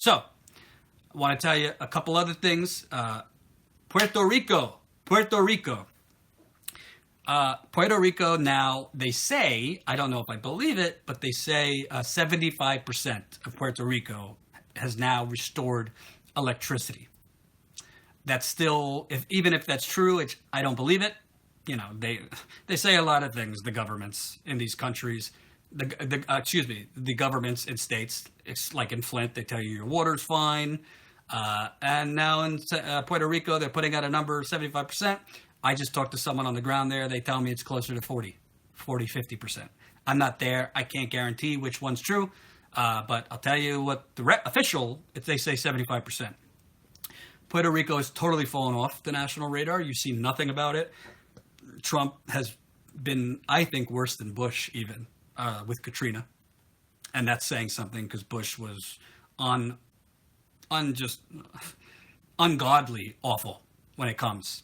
So, I want to tell you a couple other things. Puerto Rico. Puerto Rico now, they say, I don't know if I believe it, but they say 75% of Puerto Rico has now restored electricity. That's still, even if that's true, I don't believe it. You know, they say a lot of things, the governments in these countries, the governments in states. It's like in Flint, they tell you your water's fine. And now in Puerto Rico, they're putting out a number of 75%. I just talked to someone on the ground there. They tell me it's closer to 50%. I'm not there. I can't guarantee which one's true. But I'll tell you what the official, if they say 75%. Puerto Rico has totally fallen off the national radar. You see nothing about it. Trump has been, I think, worse than Bush even with Katrina. And that's saying something because Bush was just ungodly awful when it comes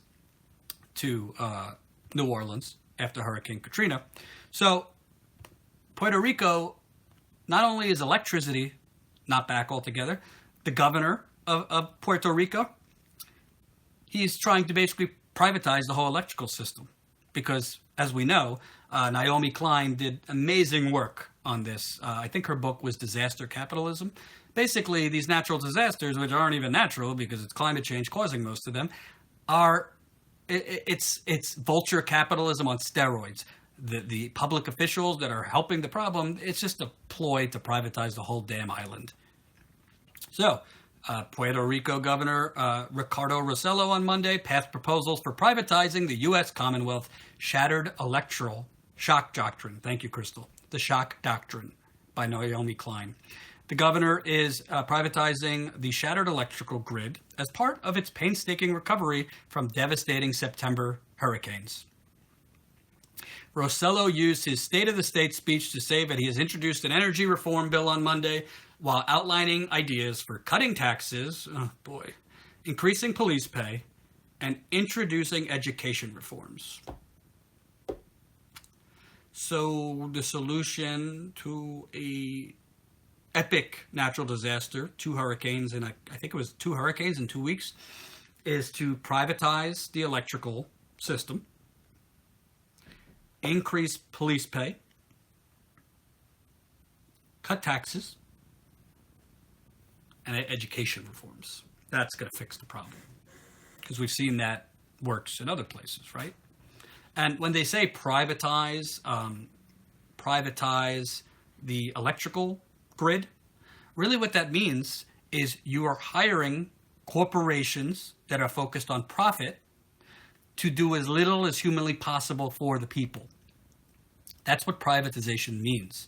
to New Orleans after Hurricane Katrina. So Puerto Rico, not only is electricity not back altogether, the governor of Puerto Rico, he's trying to basically privatize the whole electrical system because, as we know, Naomi Klein did amazing work on this. I think her book was Disaster Capitalism. Basically, these natural disasters, which aren't even natural because it's climate change causing most of them, it's vulture capitalism on steroids. The public officials that are helping the problem, it's just a ploy to privatize the whole damn island. So, Puerto Rico Governor Ricardo Rossello on Monday passed proposals for privatizing the U.S. Commonwealth Shattered Electoral Shock Doctrine. Thank you, Crystal. The Shock Doctrine by Naomi Klein. The governor is privatizing the shattered electrical grid as part of its painstaking recovery from devastating September hurricanes. Rossello used his State of the State speech to say that he has introduced an energy reform bill on Monday while outlining ideas for cutting taxes, increasing police pay, and introducing education reforms. So the solution to a epic natural disaster, 2 hurricanes, and I think it was 2 hurricanes in 2 weeks, is to privatize the electrical system, increase police pay, cut taxes, and education reforms. That's going to fix the problem. Because we've seen that works in other places, right? And when they say privatize the electrical grid, really what that means is you are hiring corporations that are focused on profit to do as little as humanly possible for the people. That's what privatization means.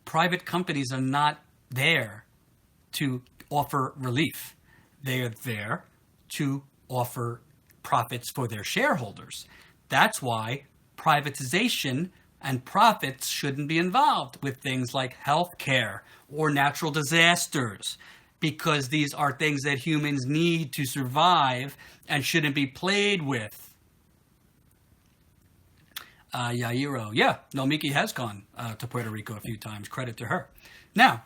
Private companies are not there to offer relief. They are there to offer profits for their shareholders. That's why privatization and profits shouldn't be involved with things like healthcare or natural disasters, because these are things that humans need to survive and shouldn't be played with. Yairo, Miki has gone to Puerto Rico a few times. Credit to her. Now,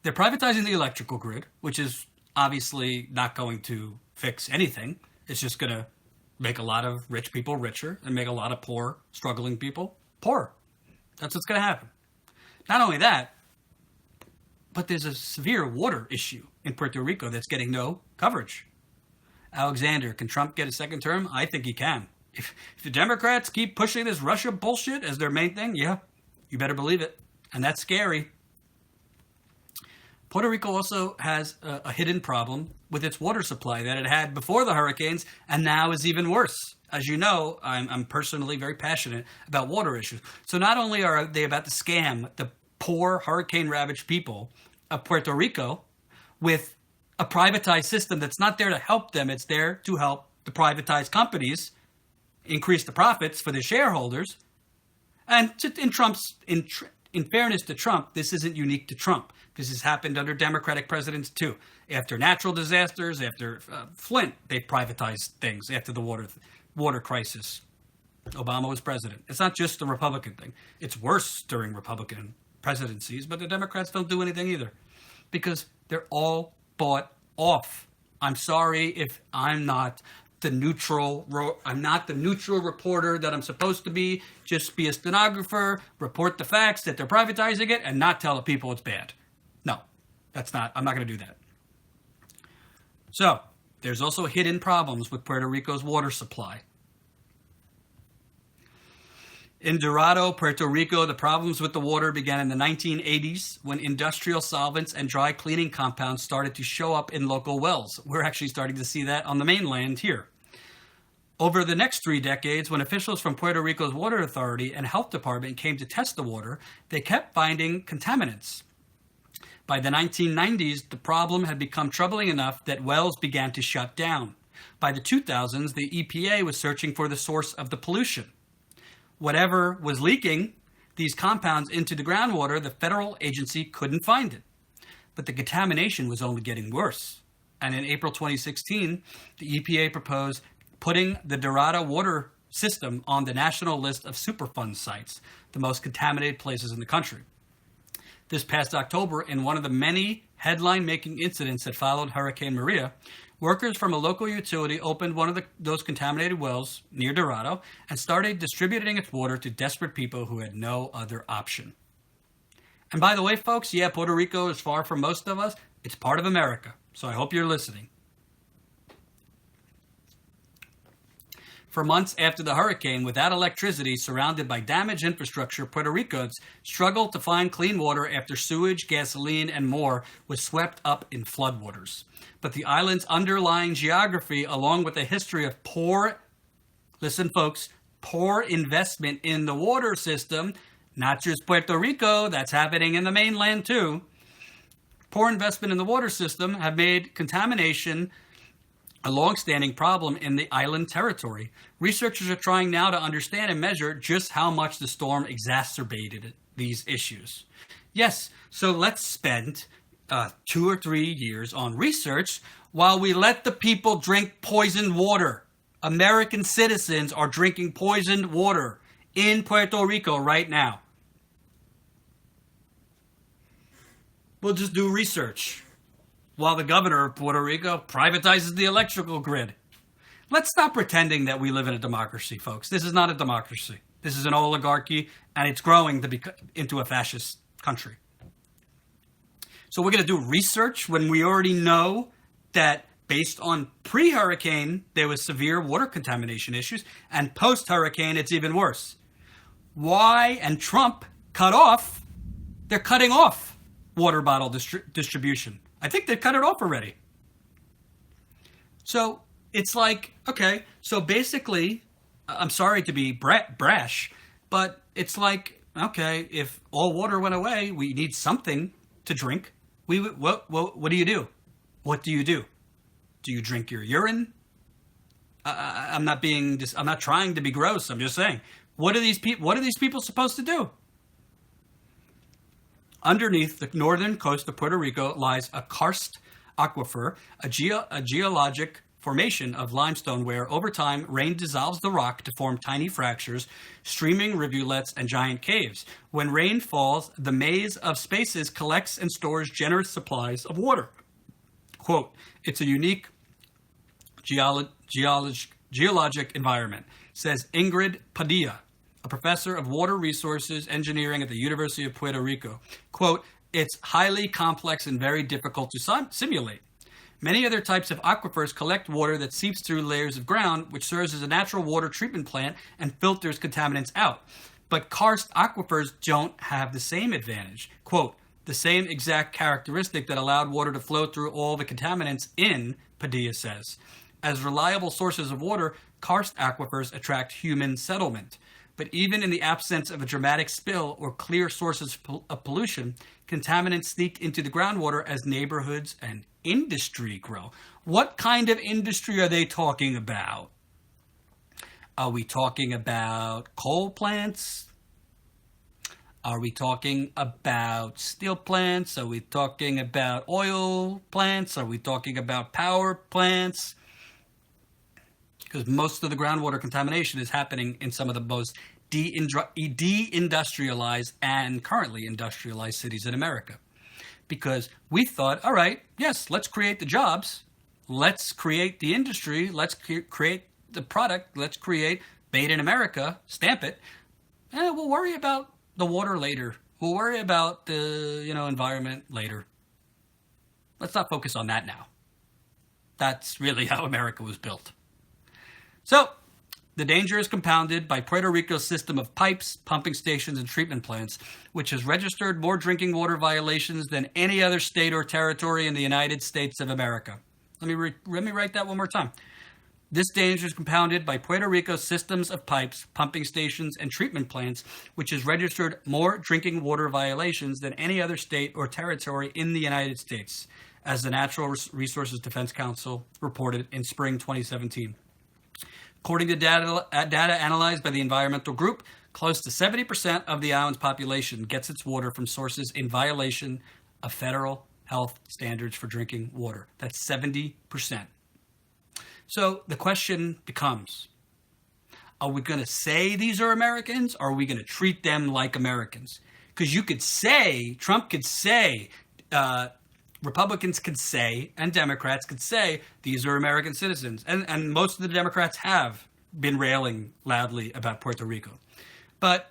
they're privatizing the electrical grid, which is obviously not going to fix anything. It's just going to make a lot of rich people richer and make a lot of poor, struggling people poorer. That's what's going to happen. Not only that, but there's a severe water issue in Puerto Rico that's getting no coverage. Alexander, can Trump get a second term? I think he can. If the Democrats keep pushing this Russia bullshit as their main thing, yeah, you better believe it. And that's scary. Puerto Rico also has a hidden problem with its water supply that it had before the hurricanes and now is even worse. As you know, I'm personally very passionate about water issues. So not only are they about to scam the poor hurricane-ravaged people of Puerto Rico with a privatized system that's not there to help them, it's there to help the privatized companies increase the profits for their shareholders. And in fairness to Trump, this isn't unique to Trump. This has happened under Democratic presidents too. After natural disasters, after Flint, they privatized things after the water crisis. Obama was president. It's not just a Republican thing. It's worse during Republican presidencies, but the Democrats don't do anything either. because they're all bought off. I'm sorry if I'm not the neutral reporter that I'm supposed to be. Just be a stenographer, report the facts that they're privatizing it, and not tell the people it's bad. No, I'm not going to do that. So, there's also hidden problems with Puerto Rico's water supply. In Dorado, Puerto Rico, the problems with the water began in the 1980s when industrial solvents and dry cleaning compounds started to show up in local wells. We're actually starting to see that on the mainland here. Over the next 3 decades, when officials from Puerto Rico's Water Authority and Health Department came to test the water, they kept finding contaminants. By the 1990s, the problem had become troubling enough that wells began to shut down. By the 2000s, the EPA was searching for the source of the pollution. Whatever was leaking these compounds into the groundwater, the federal agency couldn't find it. But the contamination was only getting worse. And in April 2016, the EPA proposed putting the Dorado water system on the national list of Superfund sites, the most contaminated places in the country. This past October, in one of the many headline-making incidents that followed Hurricane Maria, workers from a local utility opened one of those contaminated wells near Dorado and started distributing its water to desperate people who had no other option. And by the way, folks, yeah, Puerto Rico is far from most of us. It's part of America, so I hope you're listening. For months after the hurricane, without electricity, surrounded by damaged infrastructure, Puerto Ricans struggled to find clean water after sewage, gasoline, and more was swept up in floodwaters. But the island's underlying geography, along with a history of poor investment in the water system, not just Puerto Rico, that's happening in the mainland too, poor investment in the water system have made contamination a long-standing problem in the island territory. Researchers are trying now to understand and measure just how much the storm exacerbated these issues. Yes, so let's spend 2 or 3 years on research while we let the people drink poisoned water. American citizens are drinking poisoned water in Puerto Rico right now. We'll just do research while the governor of Puerto Rico privatizes the electrical grid. Let's stop pretending that we live in a democracy, folks. This is not a democracy. This is an oligarchy, and it's growing to into a fascist country. So we're going to do research when we already know that based on pre-hurricane, there was severe water contamination issues, and post-hurricane, it's even worse. Why? And Trump they're cutting off water bottle distribution. I think they cut it off already. So it's like, okay, so basically, I'm sorry to be brash, but it's like, okay, if all water went away, we need something to drink. What do you do? What do you do? Do you drink your urine? I'm not trying to be gross. I'm just saying, what are these people supposed to do? Underneath the northern coast of Puerto Rico lies a karst aquifer, a geologic formation of limestone where, over time, rain dissolves the rock to form tiny fractures, streaming rivulets, and giant caves. When rain falls, the maze of spaces collects and stores generous supplies of water. Quote, it's a unique geologic environment, says Ingrid Padilla, a professor of water resources engineering at the University of Puerto Rico. Quote, it's highly complex and very difficult to simulate. Many other types of aquifers collect water that seeps through layers of ground, which serves as a natural water treatment plant and filters contaminants out. But karst aquifers don't have the same advantage. Quote, the same exact characteristic that allowed water to flow through all the contaminants in, Padilla says. As reliable sources of water, karst aquifers attract human settlement. But even in the absence of a dramatic spill or clear sources of pollution, contaminants sneak into the groundwater as neighborhoods and industry grow. What kind of industry are they talking about? Are we talking about coal plants? Are we talking about steel plants? Are we talking about oil plants? Are we talking about power plants? Because most of the groundwater contamination is happening in some of the most deindustrialized and currently industrialized cities in America. because we thought, all right, yes, let's create the jobs. Let's create the industry. Let's create the product. Let's create made in America, stamp it. We'll worry about the water later. We'll worry about the environment later. Let's not focus on that now. That's really how America was built. So, the danger is compounded by Puerto Rico's system of pipes, pumping stations, and treatment plants, which has registered more drinking water violations than any other state or territory in the United States of America. Let me write that one more time. This danger is compounded by Puerto Rico's systems of pipes, pumping stations, and treatment plants, which has registered more drinking water violations than any other state or territory in the United States, as the Natural Resources Defense Council reported in spring 2017. According to data analyzed by the environmental group, close to 70% of the island's population gets its water from sources in violation of federal health standards for drinking water. That's 70%. So the question becomes, are we going to say these are Americans, or are we going to treat them like Americans? Because you could say, Trump could say, Republicans could say, and Democrats could say, these are American citizens. And most of the Democrats have been railing loudly about Puerto Rico. But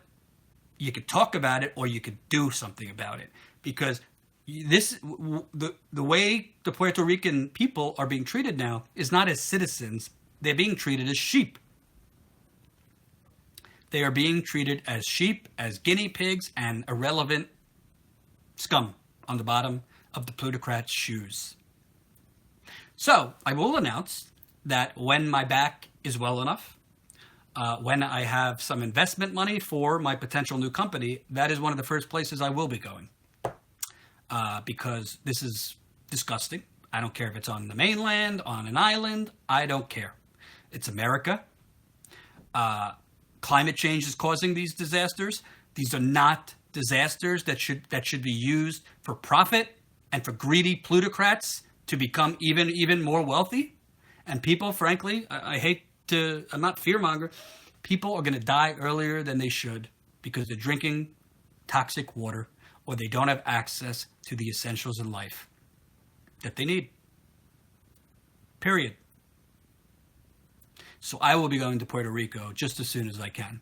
you could talk about it, or you could do something about it. Because the way the Puerto Rican people are being treated now is not as citizens. They're being treated as sheep. They are being treated as sheep, as guinea pigs, and irrelevant scum on the bottom of the plutocrats' shoes. So I will announce that when my back is well enough, when I have some investment money for my potential new company, that is one of the first places I will be going. Because this is disgusting. I don't care if it's on the mainland, on an island. I don't care. It's America. Climate change is causing these disasters. These are not disasters that should be used for profit and for greedy plutocrats to become even more wealthy. And people, frankly, I'm not fearmonger. People are going to die earlier than they should because they're drinking toxic water, or they don't have access to the essentials in life that they need. Period. So I will be going to Puerto Rico just as soon as I can.